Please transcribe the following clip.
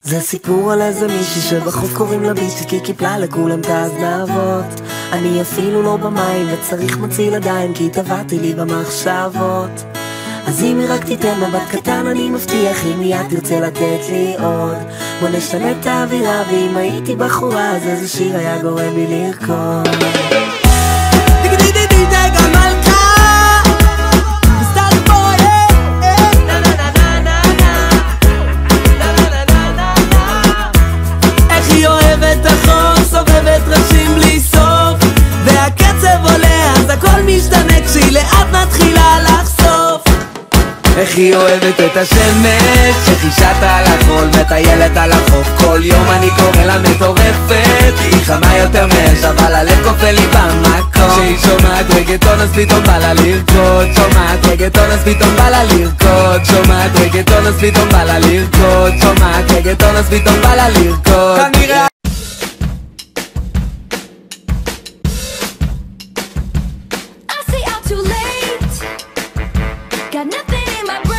זה סיפור על איזה מישהי שבחוף קוראים לה ביצ'י כי קיפלה לכולם את הזנבות. אני אפילו לא במים וצריך מציל ידיים כי טבעתי לי במחשבות. אז אם היא רק תיתן מבט קטן אני מבטיח אם מיד תרצה לתת לי עוד. בוא נשנה את האווירה ואם הייתי בחורה אז איזה שיר היה גורם לי לרקוד. איך היא אוהבת את השמש שחישת על החול מטיילת על החוף. כל יום אני קורא לה מטורפת, היא חמה יותר מאש אבל הלב קופא לי במקום. כשהיא שומעת רגטון אז פתאום בא לה לרקוד. שומעת רגטון אז פתאום בא לה לרקוד. שומעת רגטון אז פתאום בא לה לרקוד. שומעת רגטון אז פתאום בא לה לרקוד. כנראה Got nothing in my brain.